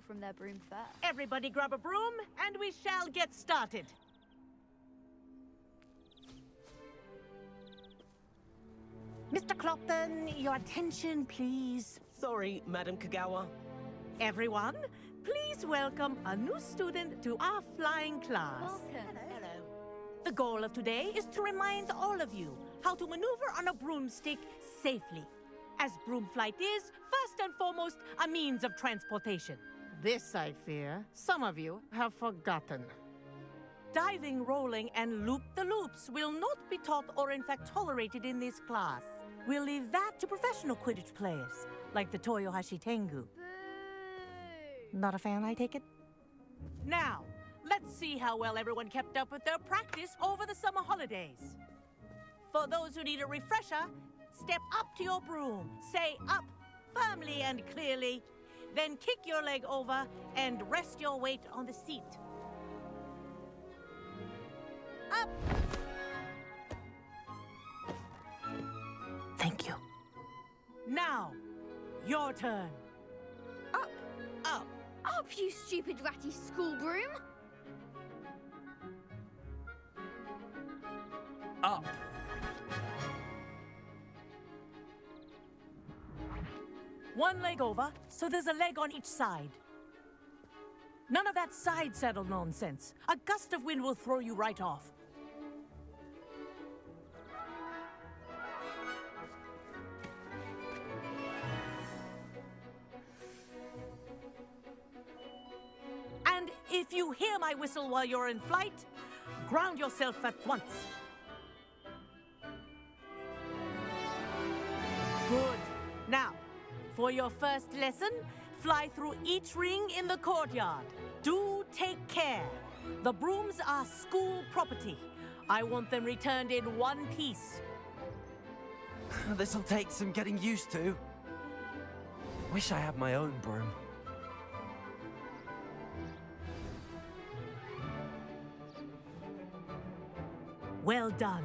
from their broom first. Everybody grab a broom, and we shall get started. Mr. Clopton, your attention, please. Sorry, Madam Kagawa. Everyone, please welcome a new student to our flying class. Welcome. Hello. The goal of today is to remind all of you how to maneuver on a broomstick safely, as broom flight is, first and foremost, a means of transportation. This, I fear, some of you have forgotten. Diving, rolling, and loop-the-loops will not be taught or in fact tolerated in this class. We'll leave that to professional Quidditch players, like the Toyohashi Tengu. Boo! Not a fan, I take it? Now, let's see how well everyone kept up with their practice over the summer holidays. For those who need a refresher, step up to your broom, say up firmly and clearly, then kick your leg over and rest your weight on the seat. Up! Thank you. Now, your turn. Up! Up. Up, you stupid ratty school broom! Up. One leg over, so there's a leg on each side. None of that side saddle nonsense. A gust of wind will throw you right off. And if you hear my whistle while you're in flight, ground yourself at once. Good. Now, for your first lesson, fly through each ring in the courtyard. Do take care. The brooms are school property. I want them returned in one piece. This'll take some getting used to. Wish I had my own broom. Well done.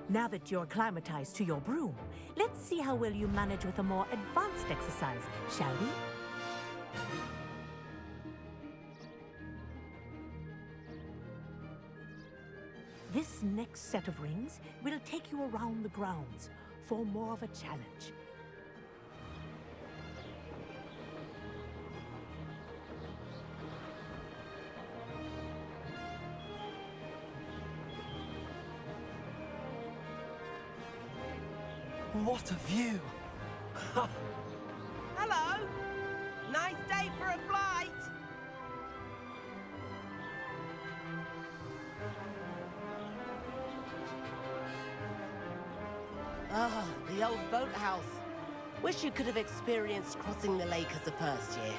Now that you're acclimatized to your broom, let's see how well you manage with a more advanced exercise, shall we? This next set of rings will take you around the grounds for more of a challenge. What a view! Hello. Nice day for a flight. Ah, the old boathouse. Wish you could have experienced crossing the lake as a first year.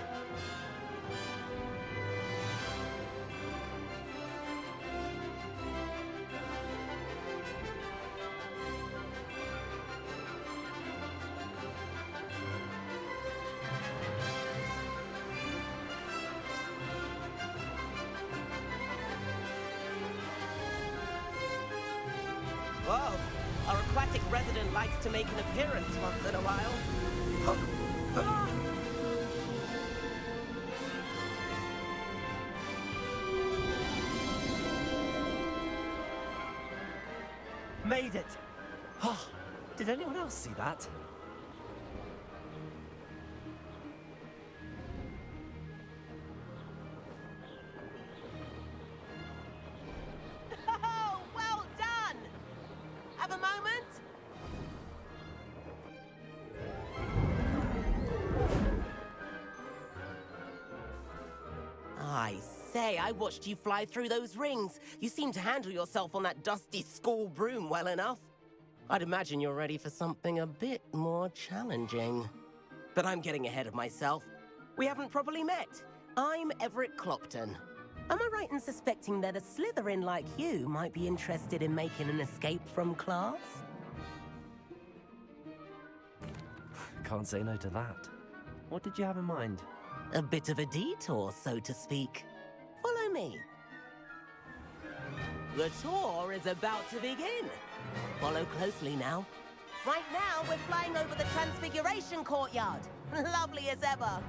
Whoa! Our aquatic resident likes to make an appearance once in a while. Made it! Oh, did anyone else see that? Oh, well done! Have a moment? I say, I watched you fly through those rings. You seem to handle yourself on that dusty school broom well enough. I'd imagine you're ready for something a bit more challenging. But I'm getting ahead of myself. We haven't properly met. I'm Everett Clopton. Am I right in suspecting that a Slitherine like you might be interested in making an escape from class? Can't say no to that. What did you have in mind? A bit of a detour, so to speak. Follow me. The tour is about to begin. Follow closely now. Right now, we're flying over the Transfiguration Courtyard. Lovely as ever.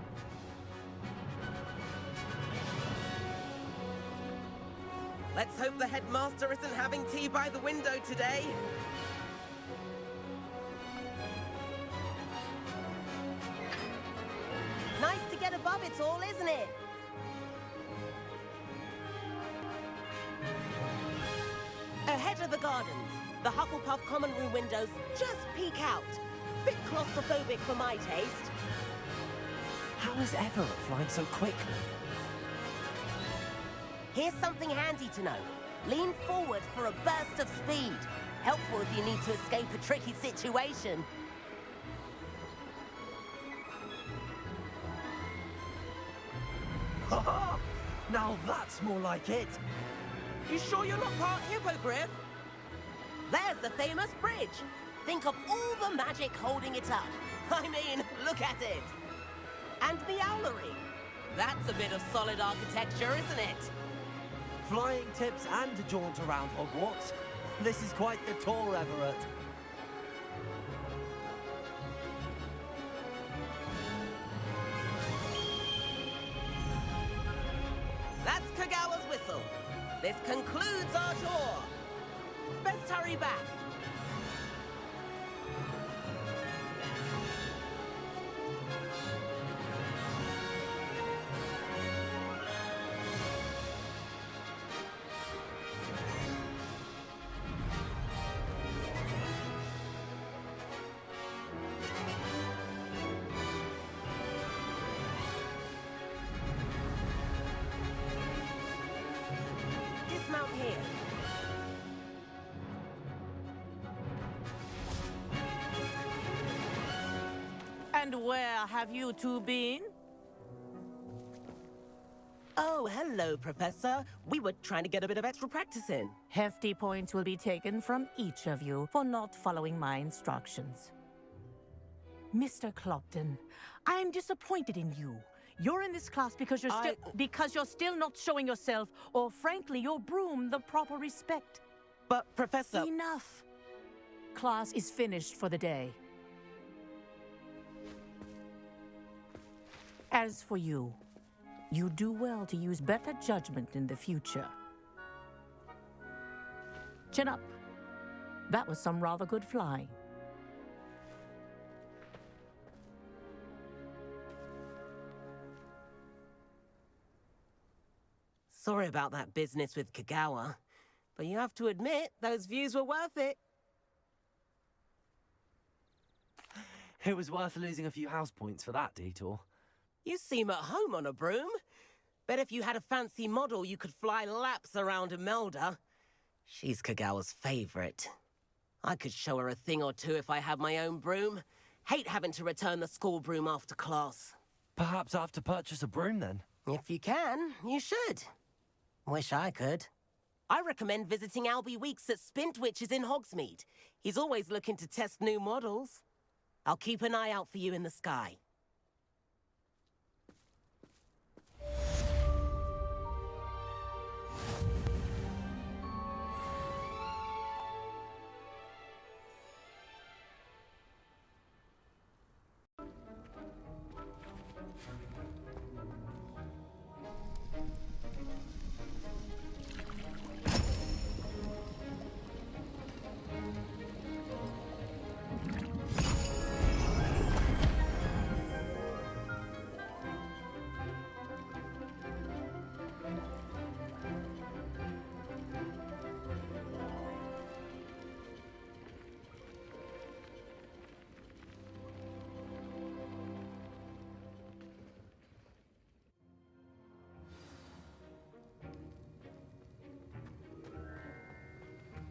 Let's hope the headmaster isn't having tea by the window today. Nice to get above it all, isn't it? Ahead of the gardens, the Hufflepuff common room windows just peek out. Bit claustrophobic for my taste. How is Everett flying so quickly? Here's something handy to know. Lean forward for a burst of speed. Helpful if you need to escape a tricky situation. Ha! Now that's more like it. You sure you're not part hippogriff? There's the famous bridge. Think of all the magic holding it up. I mean, look at it. And the owlery. That's a bit of solid architecture, isn't it? Flying tips and a jaunt around Hogwarts. This is quite the tour, Everett. That's Kogawa's whistle. This concludes our tour. Best hurry back. Dismount here. And where have you two been? Oh, hello, Professor. We were trying to get a bit of extra practice in. Hefty points will be taken from each of you for not following my instructions. Mr. Clopton, I'm disappointed in you. You're in this class because you're still not showing yourself, or frankly, your broom, the proper respect. But, Professor... Enough. Class is finished for the day. As for you, you do well to use better judgment in the future. Chin up. That was some rather good flying. Sorry about that business with Kogawa, but you have to admit, those views were worth it. It was worth losing a few house points for that detour. You seem at home on a broom. Bet if you had a fancy model, you could fly laps around Imelda. She's Kogawa's favorite. I could show her a thing or two if I had my own broom. Hate having to return the school broom after class. Perhaps I have to purchase a broom then. If you can, you should. Wish I could. I recommend visiting Albie Weeks at Spintwitches in Hogsmeade. He's always looking to test new models. I'll keep an eye out for you in the sky.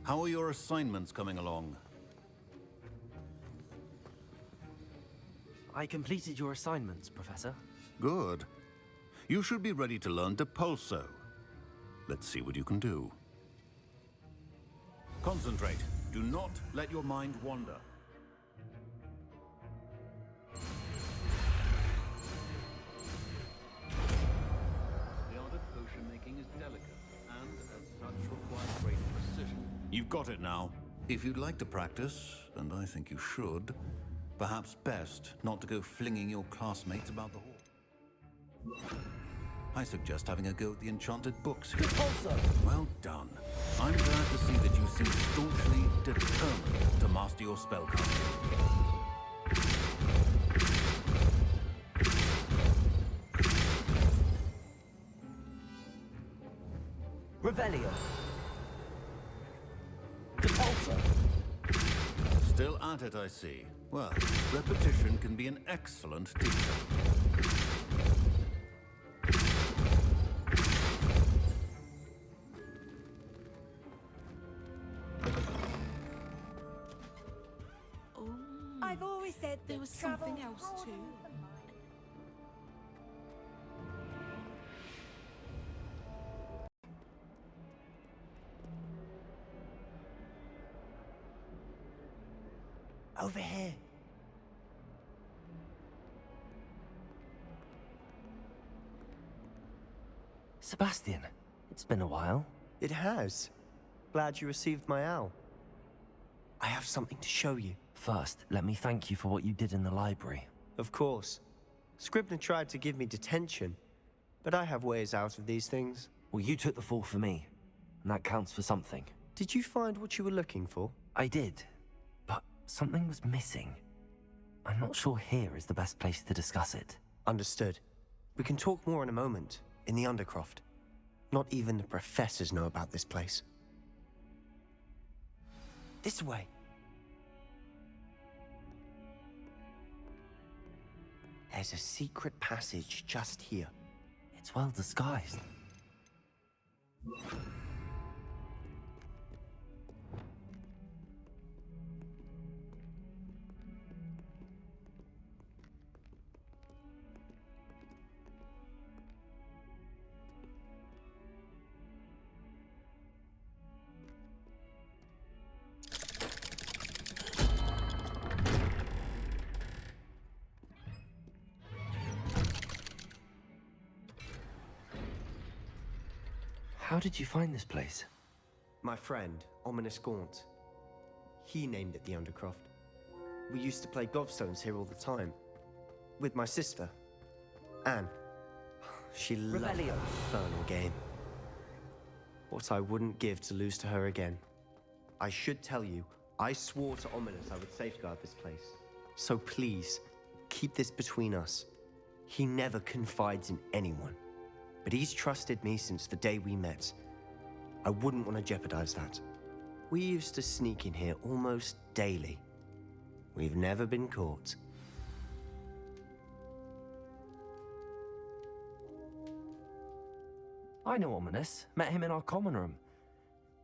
How are your assignments coming along? I completed your assignments, Professor. Good. You should be ready to learn Depulso. Let's see what you can do. Concentrate. Do not let your mind wander. The art of potion making is delicate, and as such requires great precision. You've got it now. If you'd like to practice, and I think you should, perhaps best not to go flinging your classmates about the hall. I suggest having a go at the enchanted books here. Also, Well done. I'm glad to see that you seem staunchly determined to master your spellcasting. Revelio. Depulso. Still at it, I see. Well, repetition can be an excellent teacher. I've always said there was something else too. Over here. Sebastian, it's been a while. It has. Glad you received my owl. I have something to show you. First, let me thank you for what you did in the library. Of course. Scribner tried to give me detention, but I have ways out of these things. Well, you took the fall for me, and that counts for something. Did you find what you were looking for? I did, but something was missing. I'm not sure here is the best place to discuss it. Understood. We can talk more in a moment, in the Undercroft. Not even the professors know about this place. This way. There's a secret passage just here. It's well disguised. How did you find this place? My friend, Ominous Gaunt. He named it the Undercroft. We used to play gobstones here all the time. With my sister, Anne. She loved that infernal game. What I wouldn't give to lose to her again. I should tell you, I swore to Ominous I would safeguard this place. So please, keep this between us. He never confides in anyone. But he's trusted me since the day we met. I wouldn't want to jeopardize that. We used to sneak in here almost daily. We've never been caught. I know Ominous. Met him in our common room.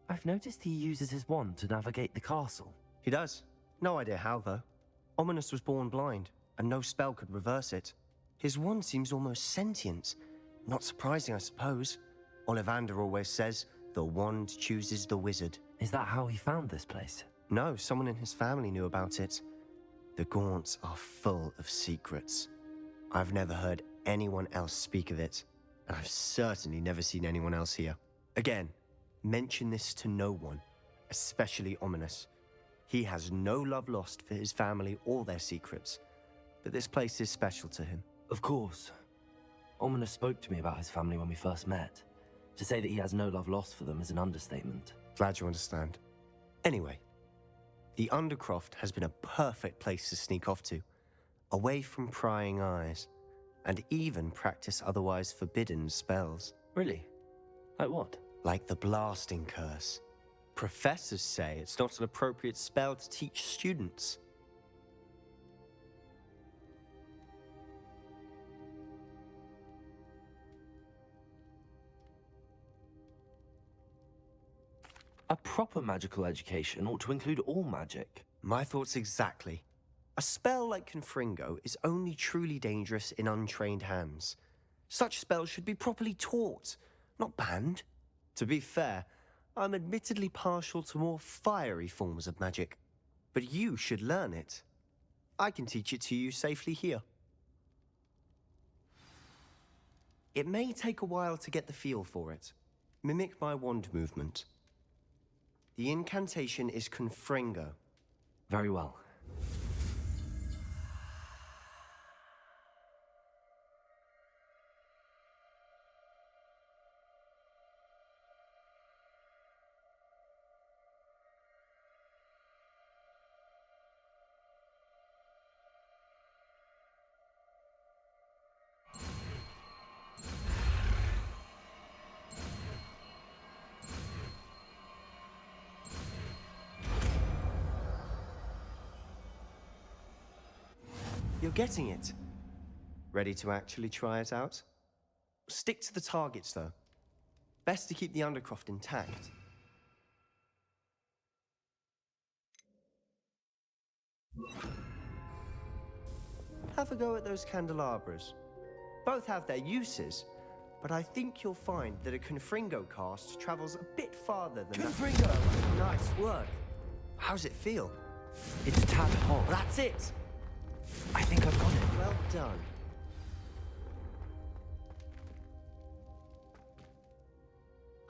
I've noticed he uses his wand to navigate the castle. He does. No idea how, though. Ominous was born blind, and no spell could reverse it. His wand seems almost sentient. Not surprising, I suppose. Ollivander always says, the wand chooses the wizard. Is that how he found this place? No, someone in his family knew about it. The Gaunts are full of secrets. I've never heard anyone else speak of it, and I've certainly never seen anyone else here. Again, mention this to no one, especially Ominous. He has no love lost for his family or their secrets, but this place is special to him. Of course. Ominous spoke to me about his family when we first met. To say that he has no love lost for them is an understatement. Glad you understand. Anyway, the Undercroft has been a perfect place to sneak off to, away from prying eyes, and even practice otherwise forbidden spells. Really? Like what? Like the blasting curse. Professors say it's not an appropriate spell to teach students. A proper magical education ought to include all magic. My thoughts exactly. A spell like Confringo is only truly dangerous in untrained hands. Such spells should be properly taught, not banned. To be fair, I'm admittedly partial to more fiery forms of magic. But you should learn it. I can teach it to you safely here. It may take a while to get the feel for it. Mimic my wand movement. The incantation is Confringo. Very well. You're getting it. Ready to actually try it out? Stick to the targets, though. Best to keep the Undercroft intact. Have a go at those candelabras. Both have their uses, but I think you'll find that a Confringo cast travels a bit farther than Confringo! Nice work. How's it feel? It's a tad hot. That's it! I think I've got it. Well done.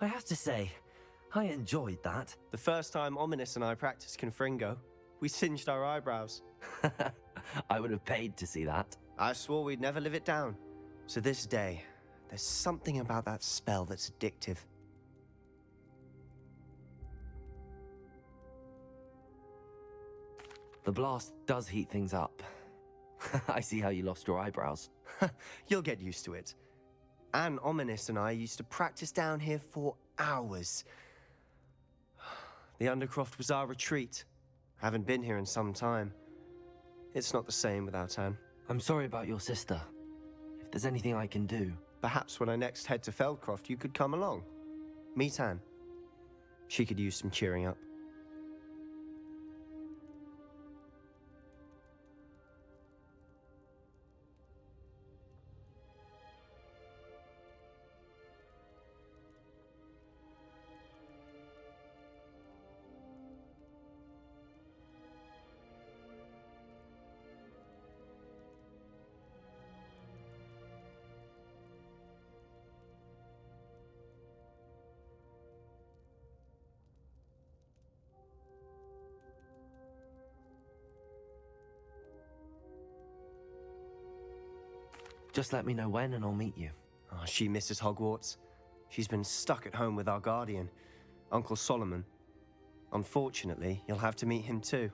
I have to say, I enjoyed that. The first time Ominous and I practiced Confringo, we singed our eyebrows. I would have paid to see that. I swore we'd never live it down. To this day, there's something about that spell that's addictive. The blast does heat things up. I see how you lost your eyebrows. You'll get used to it. Anne, Ominous and I used to practice down here for hours. The Undercroft was our retreat. Haven't been here in some time. It's not the same without Anne. I'm sorry about your sister. If there's anything I can do... Perhaps when I next head to Feldcroft, you could come along. Meet Anne. She could use some cheering up. Just let me know when and I'll meet you. Oh, she misses Hogwarts. She's been stuck at home with our guardian, Uncle Solomon. Unfortunately, you'll have to meet him too.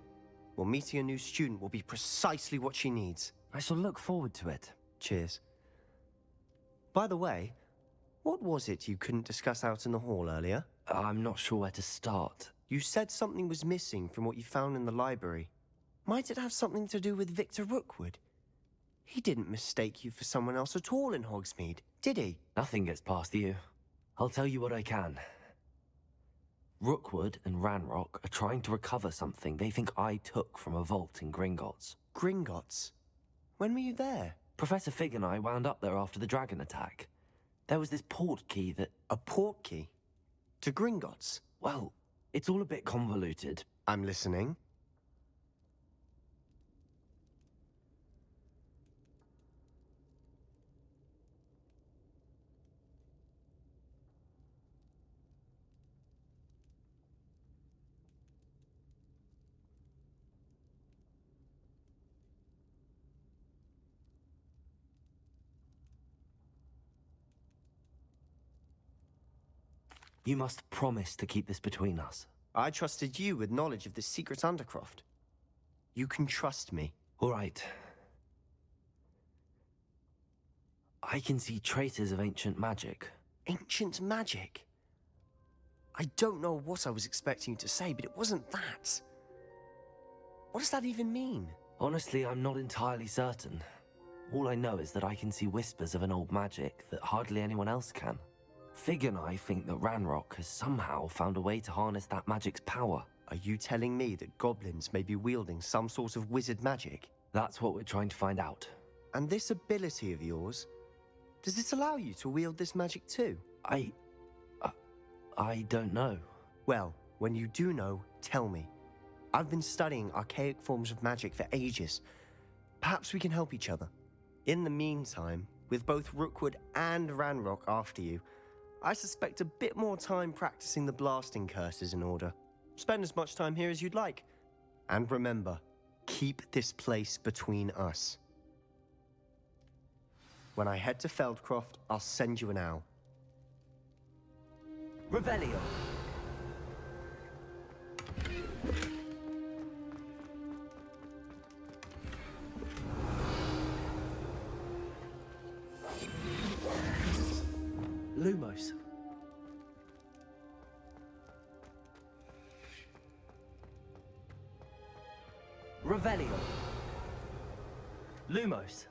Well, meeting a new student will be precisely what she needs. I shall look forward to it. Cheers. By the way, what was it you couldn't discuss out in the hall earlier? I'm not sure where to start. You said something was missing from what you found in the library. Might it have something to do with Victor Rookwood? He didn't mistake you for someone else at all in Hogsmeade, did he? Nothing gets past you. I'll tell you what I can. Rookwood and Ranrock are trying to recover something they think I took from a vault in Gringotts. Gringotts? When were you there? Professor Fig and I wound up there after the dragon attack. There was this port key that... A port key? To Gringotts? Well, it's all a bit convoluted. I'm listening. You must promise to keep this between us. I trusted you with knowledge of the secret Undercroft. You can trust me. All right. I can see traces of ancient magic. Ancient magic? I don't know what I was expecting you to say, but it wasn't that. What does that even mean? Honestly, I'm not entirely certain. All I know is that I can see whispers of an old magic that hardly anyone else can. Fig and I think that Ranrock has somehow found a way to harness that magic's power. Are you telling me that goblins may be wielding some sort of wizard magic? That's what we're trying to find out. And this ability of yours, does it allow you to wield this magic too? I don't know. Well, when you do know, tell me. I've been studying archaic forms of magic for ages. Perhaps we can help each other. In the meantime, with both Rookwood and Ranrock after you, I suspect a bit more time practicing the blasting curse is in order. Spend as much time here as you'd like. And remember, keep this place between us. When I head to Feldcroft, I'll send you an owl. Revelio! Lumos. Revelio. Lumos.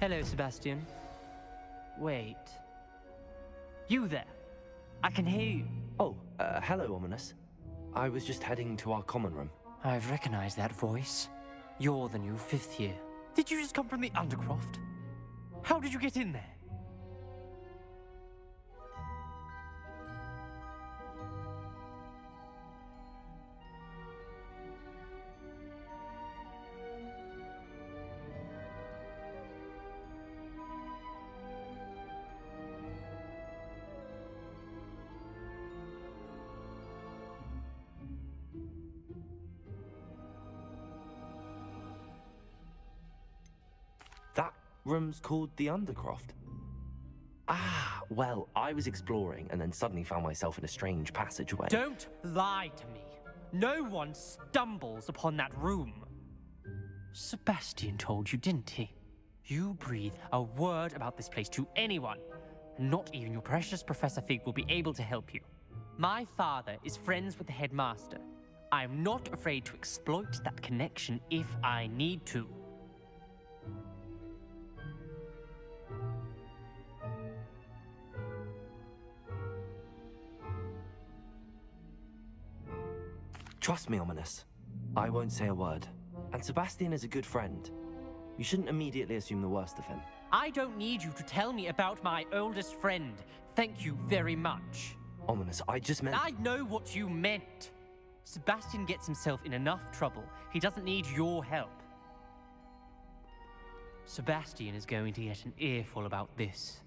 Hello, Sebastian. Wait. You there? I can hear you. Oh, hello, Ominous. I was just heading to our common room. I've recognized that voice. You're the new 5th year. Did you just come from the Undercroft? How did you get in there? That room's called the Undercroft. Ah, well, I was exploring and then suddenly found myself in a strange passageway. Don't lie to me. No one stumbles upon that room. Sebastian told you, didn't he? You breathe a word about this place to anyone, and not even your precious Professor Fig will be able to help you. My father is friends with the headmaster. I'm not afraid to exploit that connection if I need to. Trust me, Ominous. I won't say a word. And Sebastian is a good friend. You shouldn't immediately assume the worst of him. I don't need you to tell me about my oldest friend. Thank you very much. Ominous, I just meant... I know what you meant. Sebastian gets himself in enough trouble. He doesn't need your help. Sebastian is going to get an earful about this.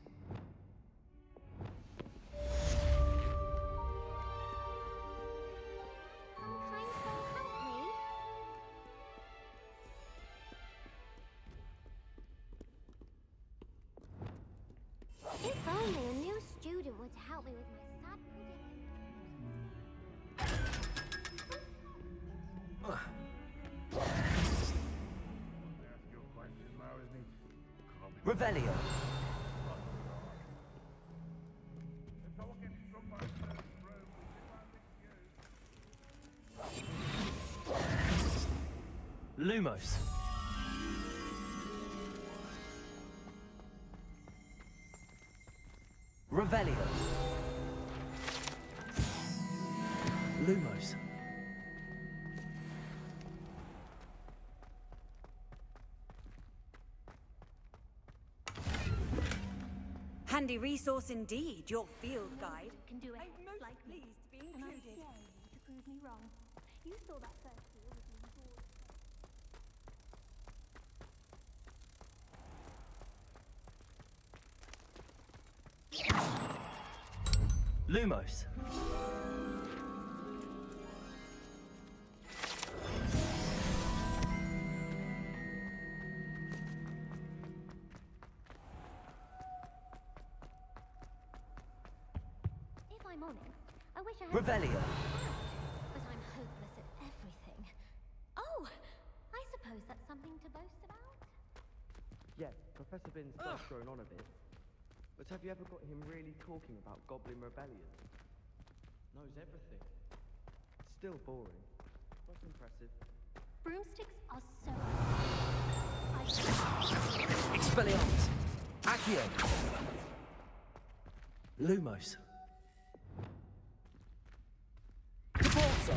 If only a new student were to help me with my sad Revelio. Lumos. Revelio. Lumos. Handy resource indeed, your field guide. can do it. I'm most pleased to be included. To prove me wrong. You saw that first year with me bored. Lumos. If I'm honest, I wish I had Revelio. but I'm hopeless at everything. Oh, I suppose that's something to boast about. Yeah, Professor Binns does drone on a bit. But have you ever got him really talking about Goblin Rebellion? Knows everything. Still boring, but impressive. Broomsticks are so... Expelliarmus. Accio. Lumos. Depulso.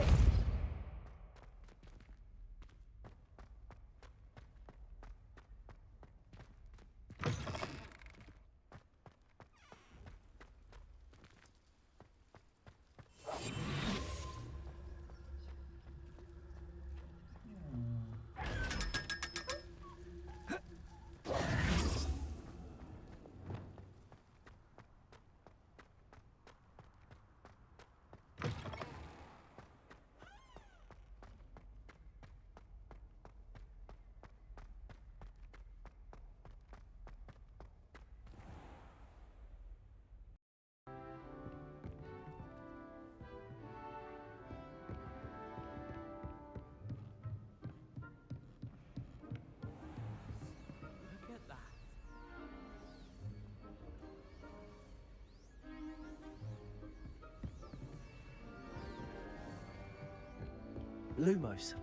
Lumos.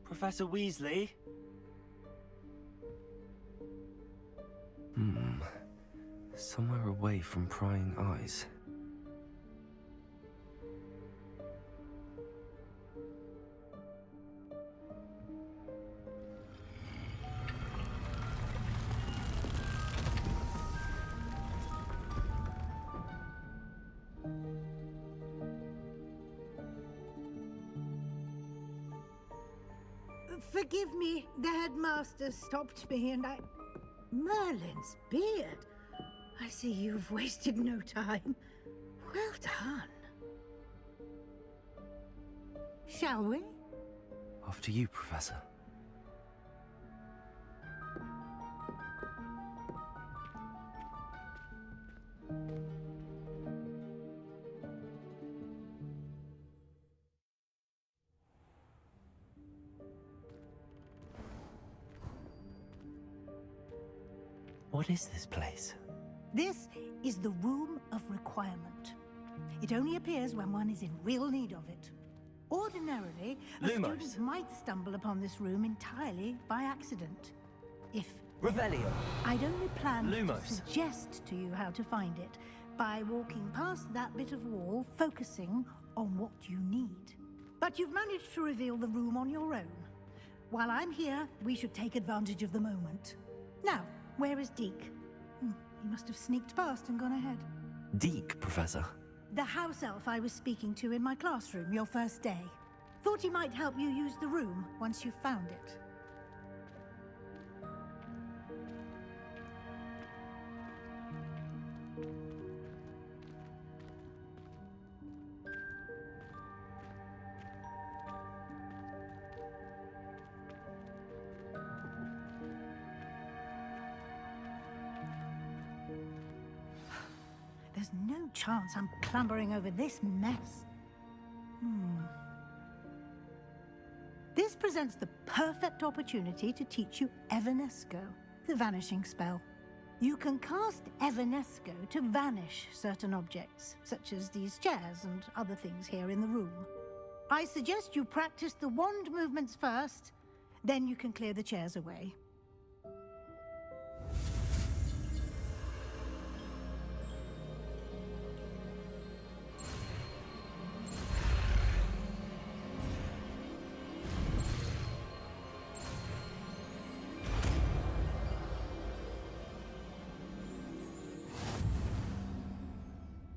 Professor Weasley? Somewhere away from prying eyes. Forgive me, the headmaster stopped me and I... Merlin's beard. I see you've wasted no time. Well done. Shall we? After you, Professor. What is this place? This is the Room of Requirement. It only appears when one is in real need of it. Ordinarily, a Lumos. student might stumble upon this room entirely by accident. If Revelio. I'd only planned to Lumos. suggest to you how to find it by walking past that bit of wall, focusing on what you need. But you've managed to reveal the room on your own. While I'm here, we should take advantage of the moment. Now, where is Deke? He must have sneaked past and gone ahead. Deke, Professor. The house elf I was speaking to in my classroom your first day. Thought he might help you use the room once you found it. There's no chance I'm clambering over this mess. This presents the perfect opportunity to teach you Evanesco, the vanishing spell. You can cast Evanesco to vanish certain objects, such as these chairs and other things here in the room. I suggest you practice the wand movements first, then you can clear the chairs away.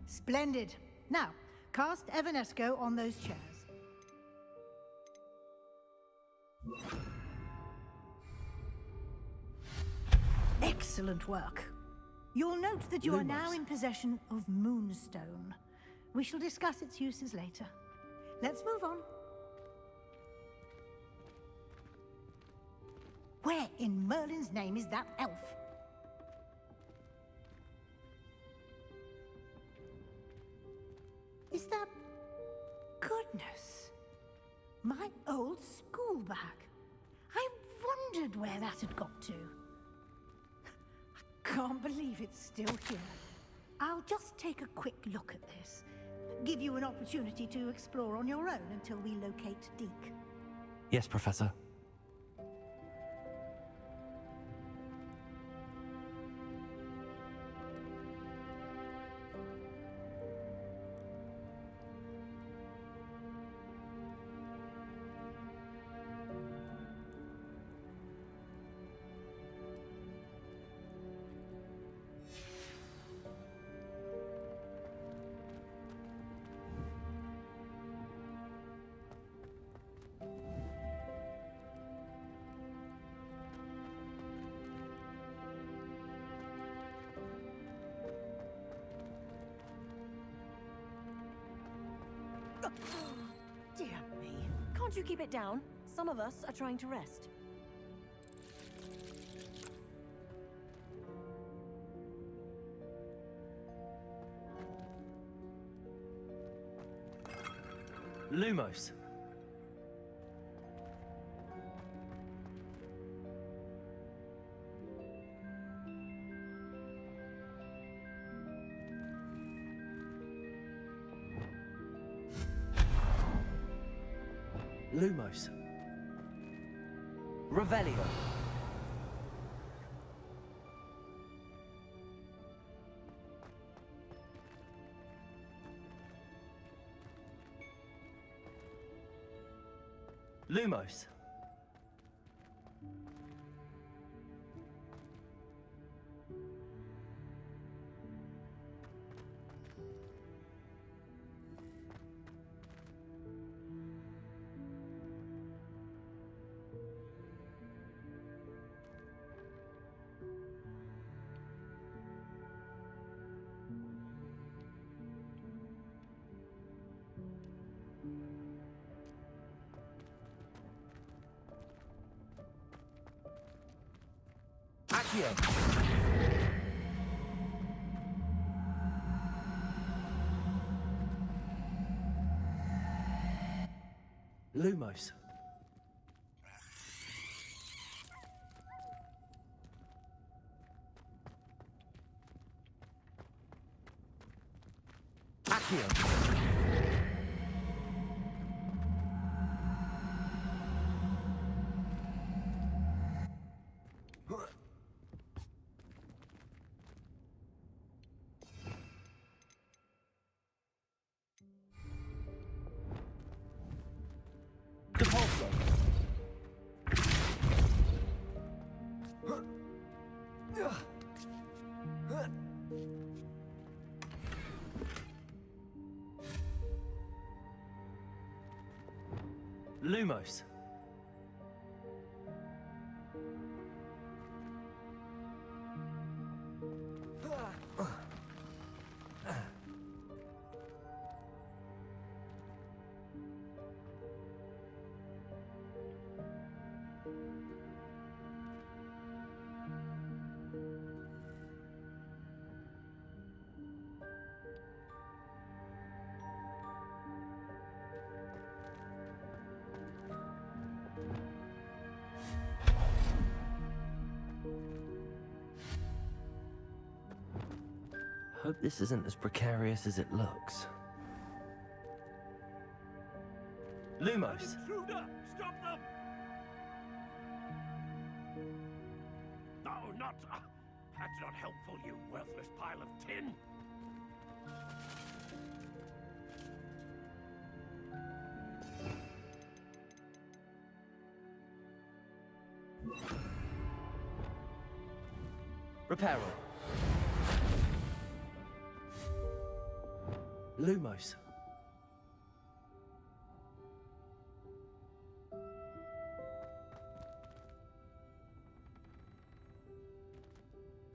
Splendid. Now, cast Evanesco on those chairs. Excellent work. You'll note that you are now in possession of Moonstone. We shall discuss its uses later. Let's move on. Where in Merlin's name is that elf? Is that... Goodness. My old school bag. I wondered where that had got to. I can't believe it's still here. I'll just take a quick look at this. Give you an opportunity to explore on your own until we locate Deke. Yes, Professor. Dear Can't you keep it down? Some of us are trying to rest. Lumos. Lumos. Revelio. Lumos. Accio. Lumos. Accio. Depulso. Lumos. Hope this isn't as precarious as it looks. Lumos. Intruder! Stop them! No, not... that's not helpful, you worthless pile of tin! Reparo. Lumos.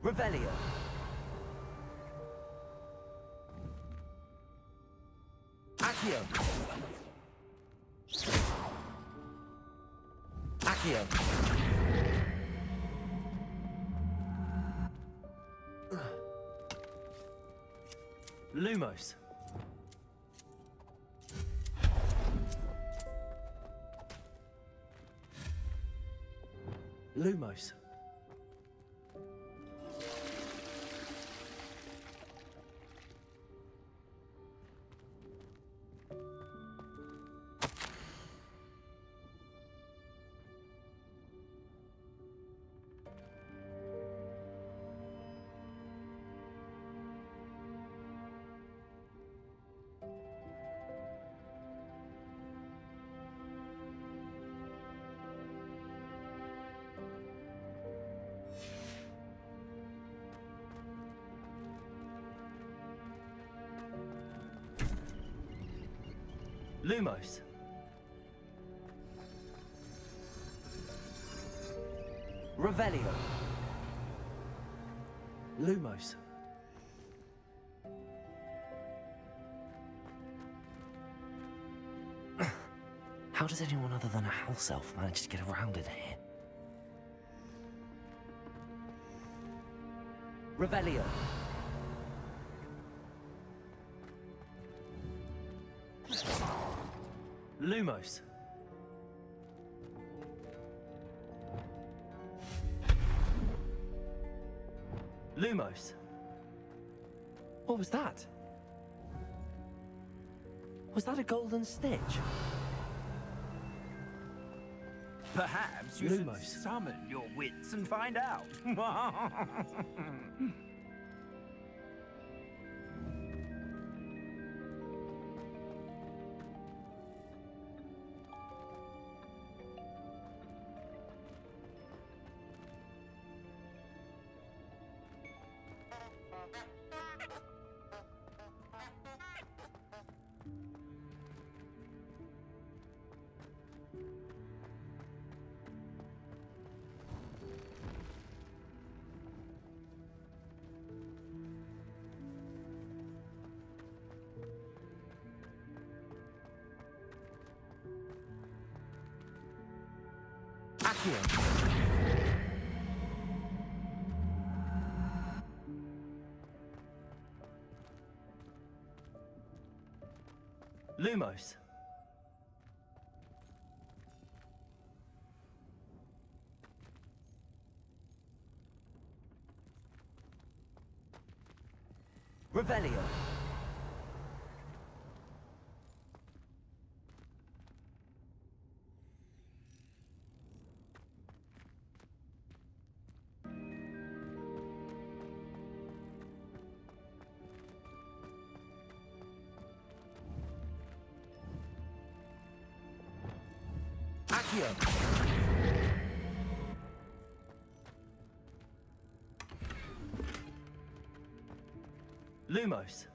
Revelio. Accio. Accio. Lumos. Lumos. Lumos. Revelio. Lumos. How How does anyone other than a house elf manage to get around in here? Revelio. Lumos. Lumos. What was that? Was that a golden stitch? Perhaps you should Lumos. summon your wits and find out. Lumos. Revelio. Accio. Lumos.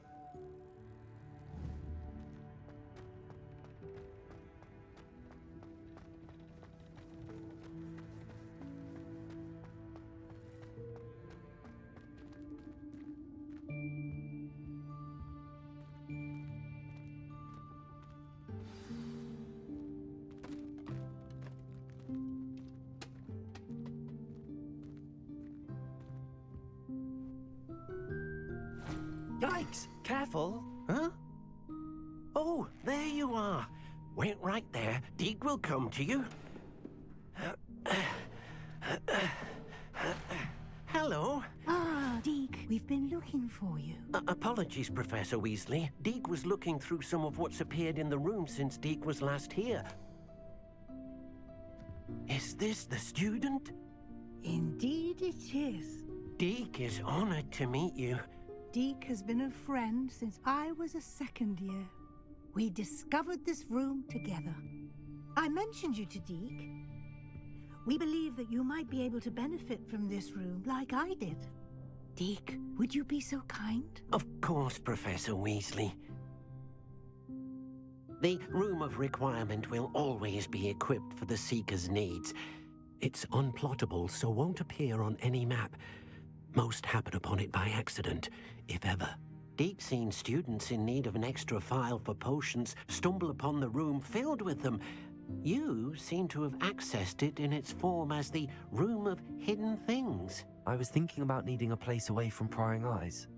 Yikes! Careful! Huh? Oh, there you are. Wait right there. Deke will come to you. Hello. Ah, Deke, we've been looking for you. Apologies, Professor Weasley. Deke was looking through some of what's appeared in the room since Deke was last here. Is this the student? Indeed it is. Deke is honored to meet you. Deke has been a friend since I was a second year. We discovered this room together. I mentioned you to Deke. We believe that you might be able to benefit from this room like I did. Deke, would you be so kind? Of course, Professor Weasley. The Room of Requirement will always be equipped for the Seeker's needs. It's unplottable, so won't appear on any map. Most happen upon it by accident, if ever. Deke's seen students in need of an extra file for potions stumble upon the room filled with them. You seem to have accessed it in its form as the Room of Hidden Things. I was thinking about needing a place away from prying eyes.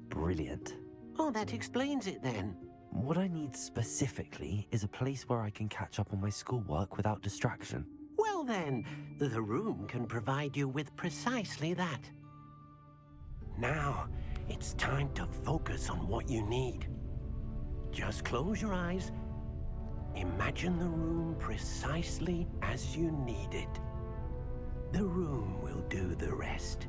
Brilliant. Oh, that explains it then. What I need specifically is a place where I can catch up on my schoolwork without distraction. Well then, the room can provide you with precisely that. Now, it's time to focus on what you need. Just close your eyes. Imagine the room precisely as you need it. The room will do the rest.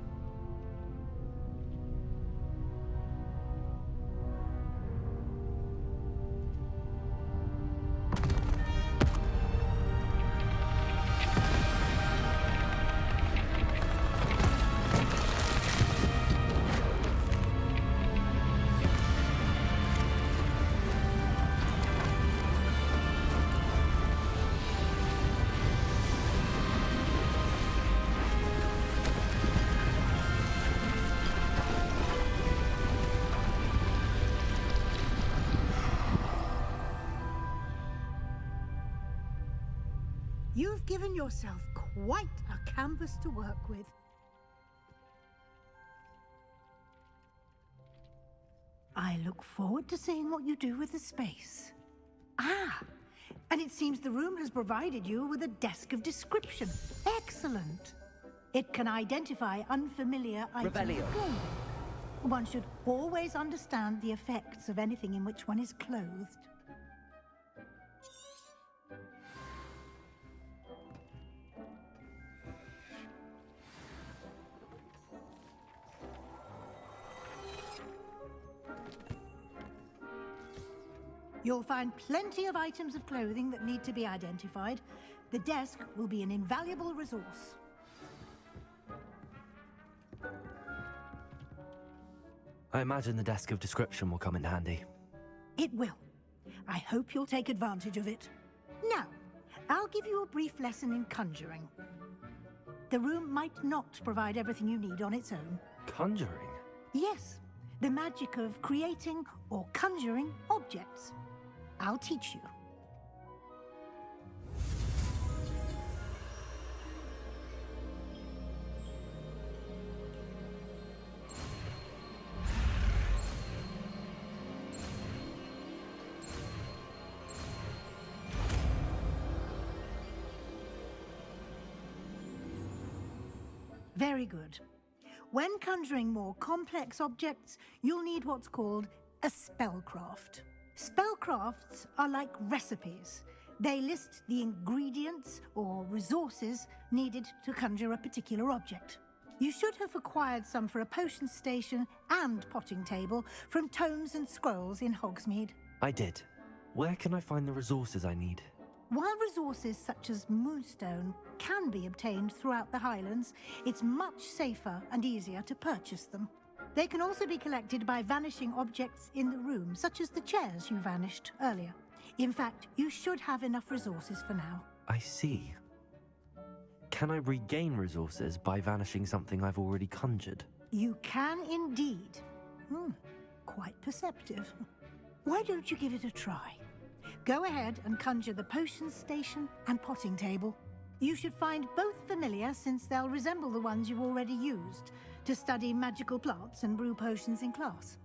have given yourself quite a canvas to work with. I look forward to seeing what you do with the space. Ah, and it seems the room has provided you with a desk of description. Excellent. It can identify unfamiliar items of clothing. One should always understand the effects of anything in which one is clothed. You'll find plenty of items of clothing that need to be identified. The desk will be an invaluable resource. I imagine the desk of description will come in handy. It will. I hope you'll take advantage of it. Now, I'll give you a brief lesson in conjuring. The room might not provide everything you need on its own. Conjuring? Yes, the magic of creating or conjuring objects. I'll teach you. Very good. When conjuring more complex objects, you'll need what's called a spellcraft. Spellcrafts are like recipes. They list the ingredients or resources needed to conjure a particular object. You should have acquired some for a potion station and potting table from tomes and scrolls in Hogsmeade. I did. Where can I find the resources I need? While resources such as moonstone can be obtained throughout the Highlands, it's much safer and easier to purchase them. They can also be collected by vanishing objects in the room, such as the chairs you vanished earlier. In fact, you should have enough resources for now. I see. Can I regain resources by vanishing something I've already conjured? You can indeed. Quite perceptive. Why don't you give it a try? Go ahead and conjure the potion station and potting table. You should find both familiar, since they'll resemble the ones you've already used to study magical plants and brew potions in class.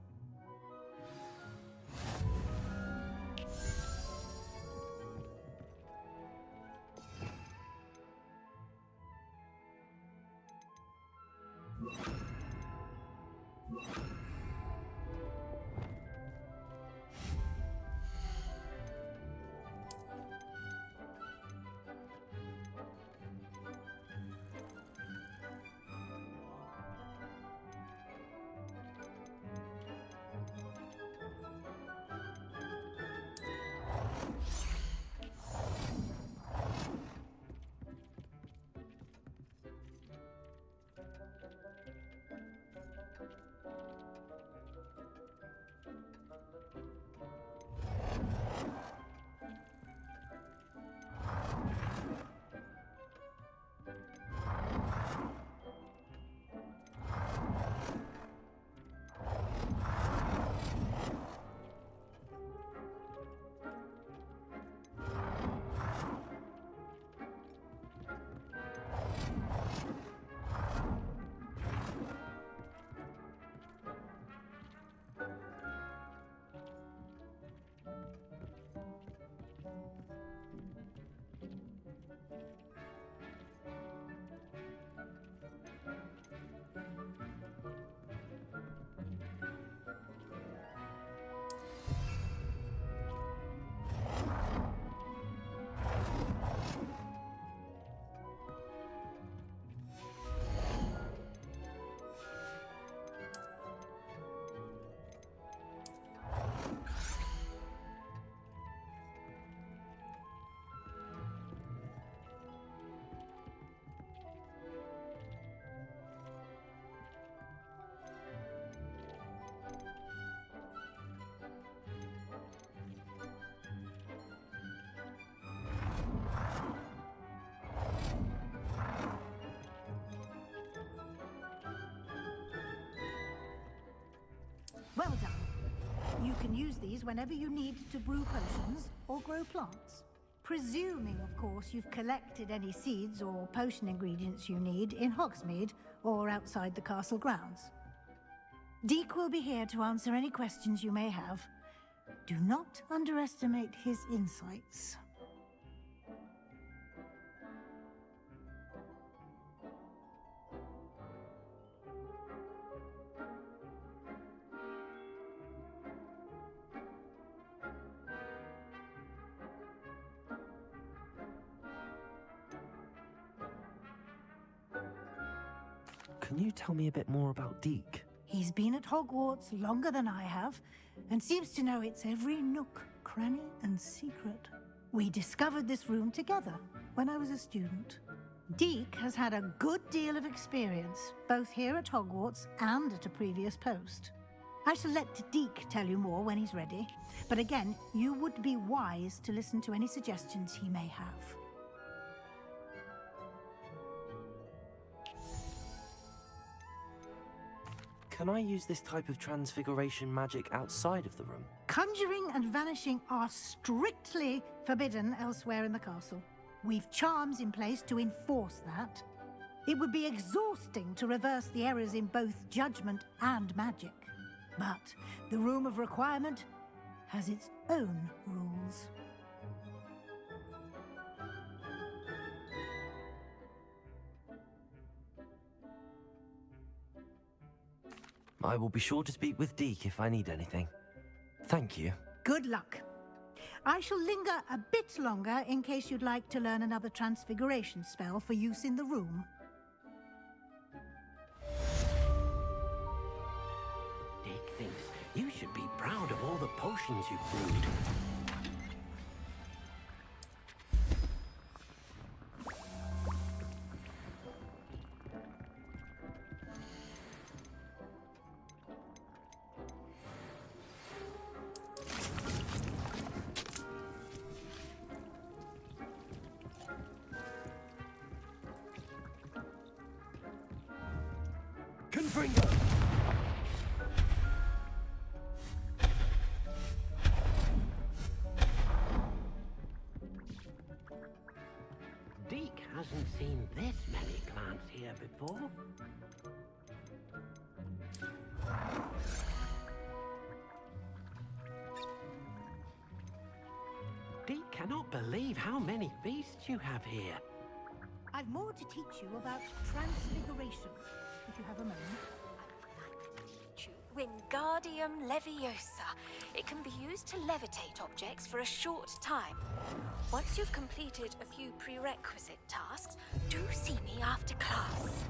Well done. You can use these whenever you need to brew potions or grow plants. Presuming, of course, you've collected any seeds or potion ingredients you need in Hogsmeade or outside the castle grounds. Deke will be here to answer any questions you may have. Do not underestimate his insights. Can you tell me a bit more about Deke? He's been at Hogwarts longer than I have, and seems to know its every nook, cranny, and secret. We discovered this room together when I was a student. Deke has had a good deal of experience, both here at Hogwarts and at a previous post. I shall let Deke tell you more when he's ready, but again, you would be wise to listen to any suggestions he may have. Can I use this type of transfiguration magic outside of the room? Conjuring and vanishing are strictly forbidden elsewhere in the castle. We've charms in place to enforce that. It would be exhausting to reverse the errors in both judgment and magic. But the Room of Requirement has its own rules. I will be sure to speak with Deke if I need anything. Thank you. Good luck. I shall linger a bit longer in case you'd like to learn another transfiguration spell for use in the room. Deke thinks you should be proud of all the potions you've brewed. Deke hasn't seen this many plants here before. Deke cannot believe how many beasts you have here. I've more to teach you about transfiguration, if you have a moment. Wingardium Leviosa. It can be used to levitate objects for a short time. Once you've completed a few prerequisite tasks, do see me after class.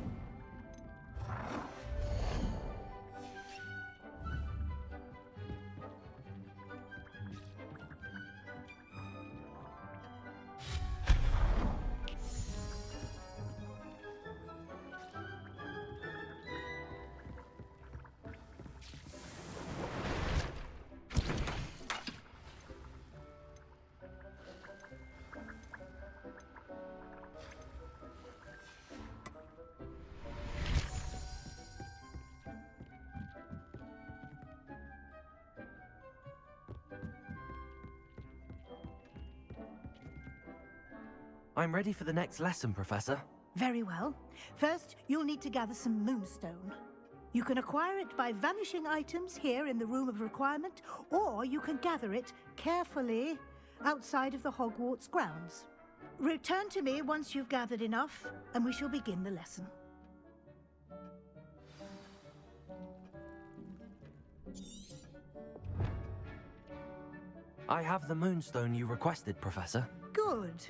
I'm ready for the next lesson, Professor. Very well. First, you'll need to gather some moonstone. You can acquire it by vanishing items here in the Room of Requirement, or you can gather it carefully outside of the Hogwarts grounds. Return to me once you've gathered enough, and we shall begin the lesson. I have the moonstone you requested, Professor. Good.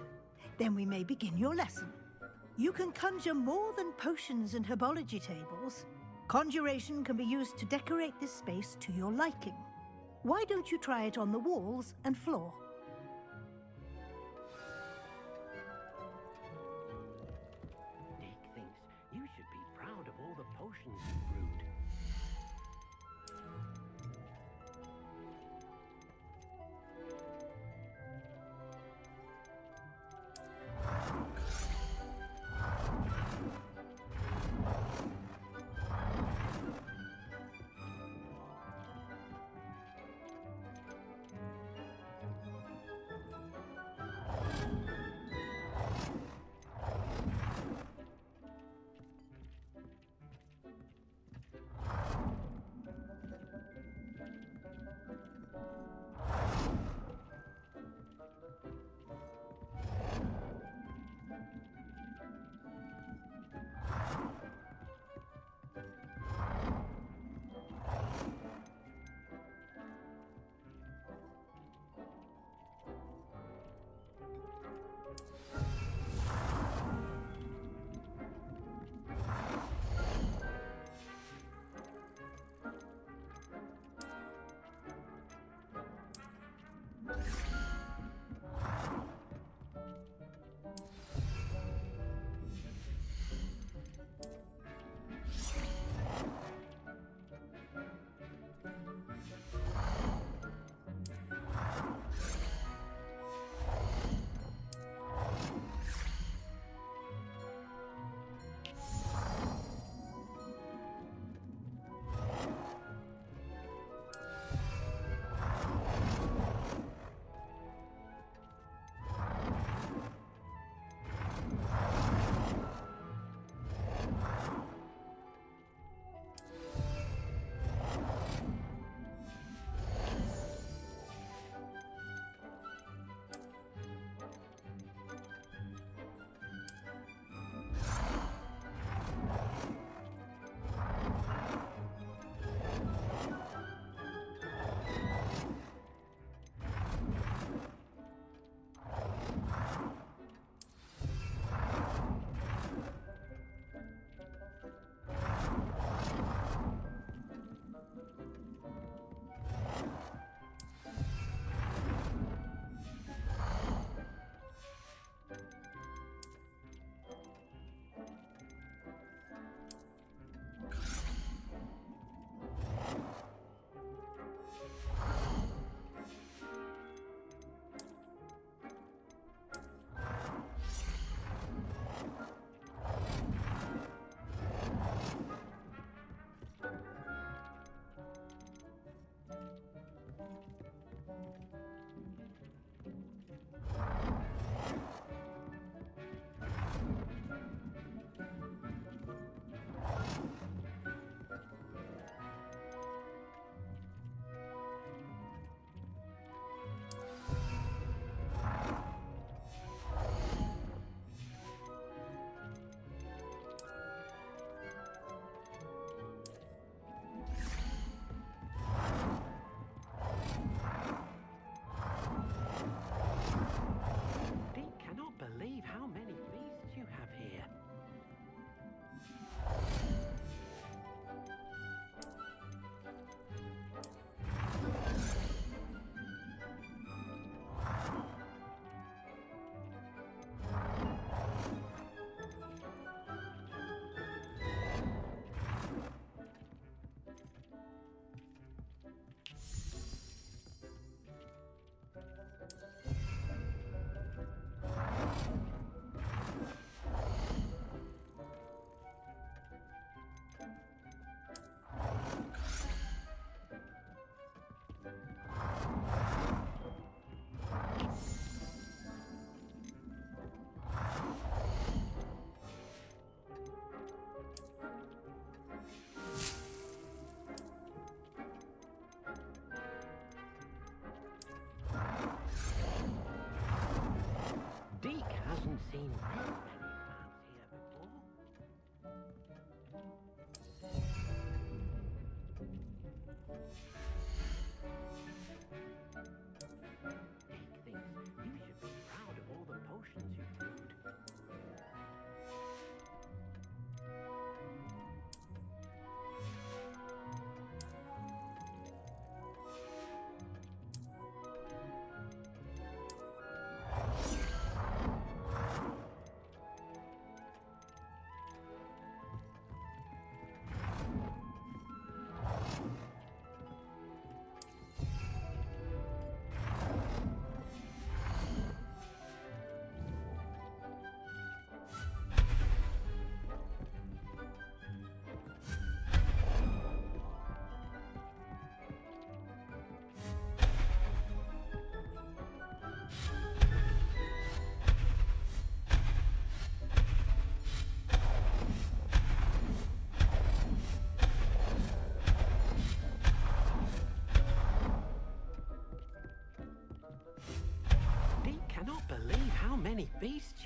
Then we may begin your lesson. You can conjure more than potions and herbology tables. Conjuration can be used to decorate this space to your liking. Why don't you try it on the walls and floor? Deke thinks you should be proud of all the potions you brewed.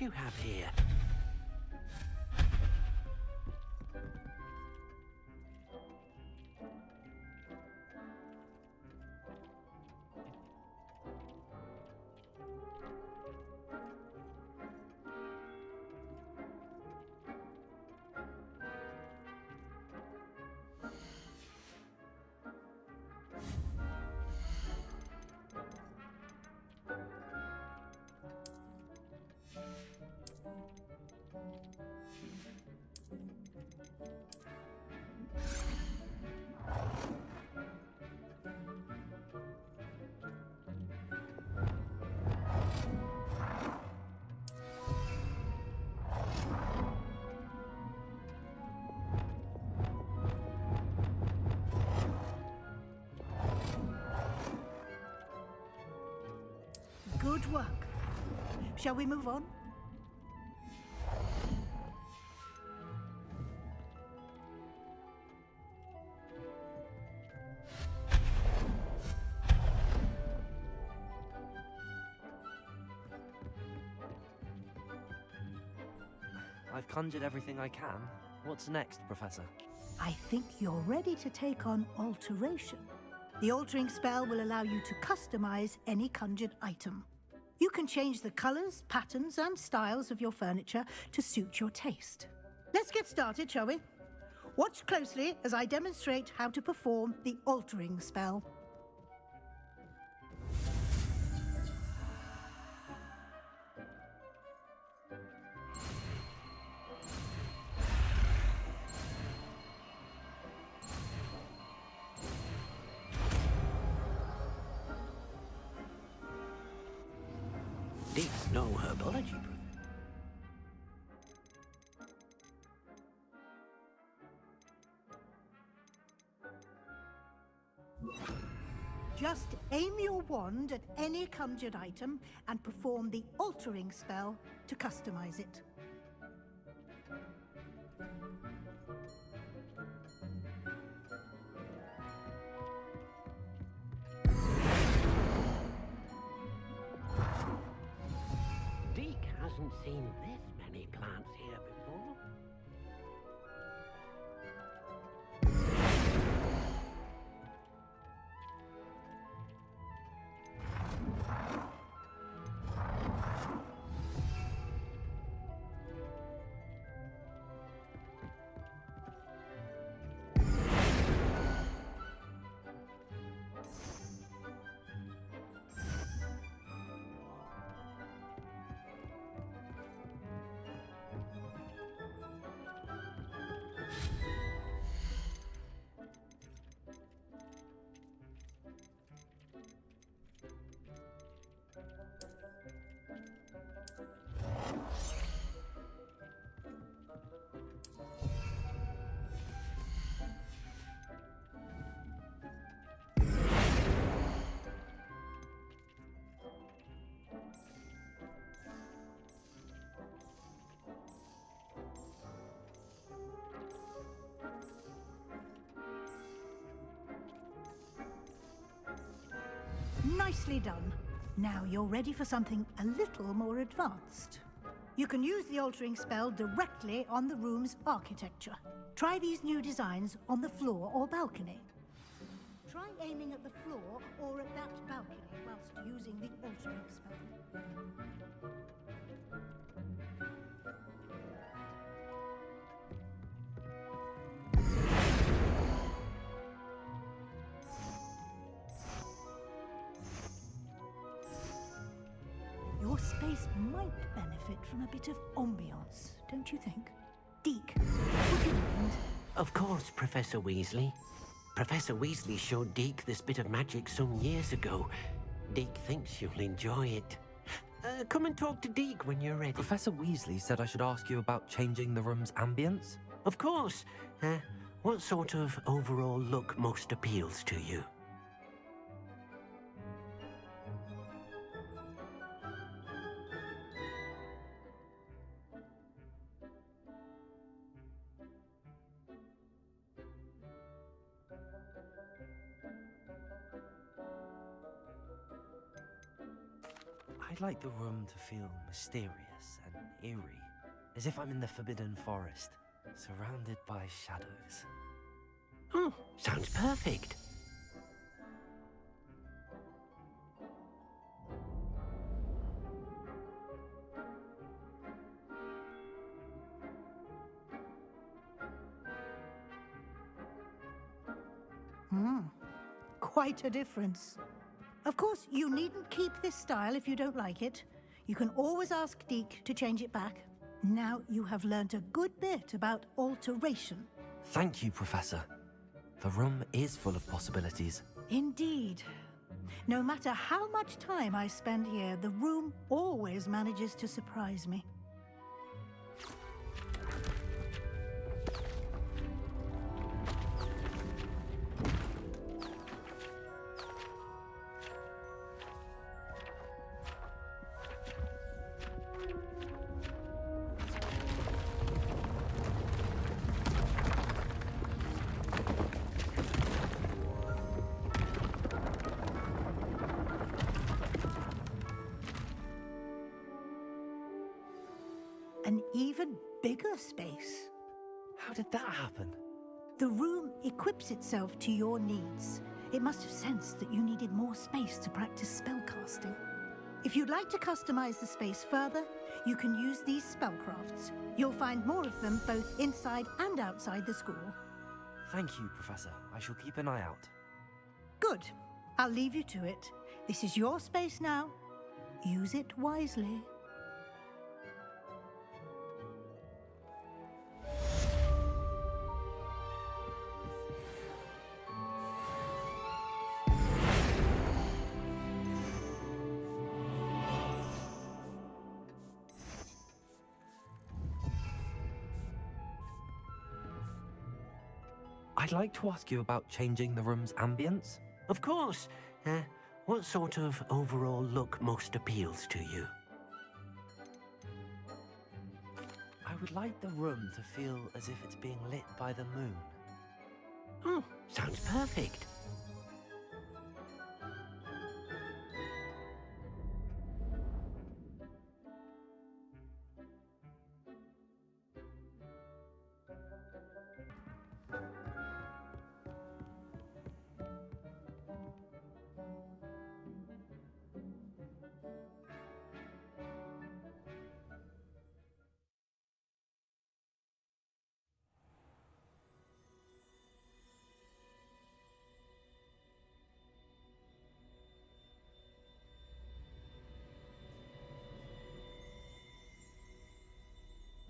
you have here? Good work. Shall we move on? I've conjured everything I can. What's next, Professor? I think you're ready to take on alteration. The altering spell will allow you to customize any conjured item. You can change the colors, patterns, and styles of your furniture to suit your taste. Let's get started, shall we? Watch closely as I demonstrate how to perform the altering spell. Deek's no herbology. Just aim your wand at any conjured item and perform the altering spell to customize it. Deek hasn't seen this many plants here before. Nicely done. Now you're ready for something a little more advanced. You can use the altering spell directly on the room's architecture. Try these new designs on the floor or balcony. Try aiming at the floor or at that balcony whilst using the altering spell. Your space might benefit from a bit of ambiance, don't you think? Deek, would you mind? Of course, Professor Weasley. Professor Weasley showed Deek this bit of magic some years ago. Deek thinks you'll enjoy it. Come and talk to Deek when you're ready. Professor Weasley said I should ask you about changing the room's ambience? Of course. What sort of overall look most appeals to you? I'd like the room to feel mysterious and eerie, as if I'm in the Forbidden Forest, surrounded by shadows. Oh, sounds perfect. Quite a difference. Of course, you needn't keep this style if you don't like it. You can always ask Deke to change it back. Now you have learnt a good bit about alteration. Thank you, Professor. The room is full of possibilities. Indeed. No matter how much time I spend here, the room always manages to surprise me. An even bigger space. How did that happen? The room equips itself to your needs. It must have sensed that you needed more space to practice spellcasting. If you'd like to customize the space further, you can use these spellcrafts. You'll find more of them both inside and outside the school. Thank you, Professor. I shall keep an eye out. Good. I'll leave you to it. This is your space now. Use it wisely. I'd like to ask you about changing the room's ambience. Of course. What sort of overall look most appeals to you? I would like the room to feel as if it's being lit by the moon. Oh, sounds perfect.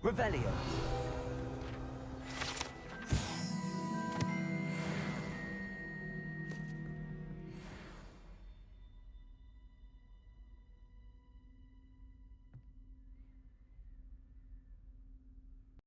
Revelio.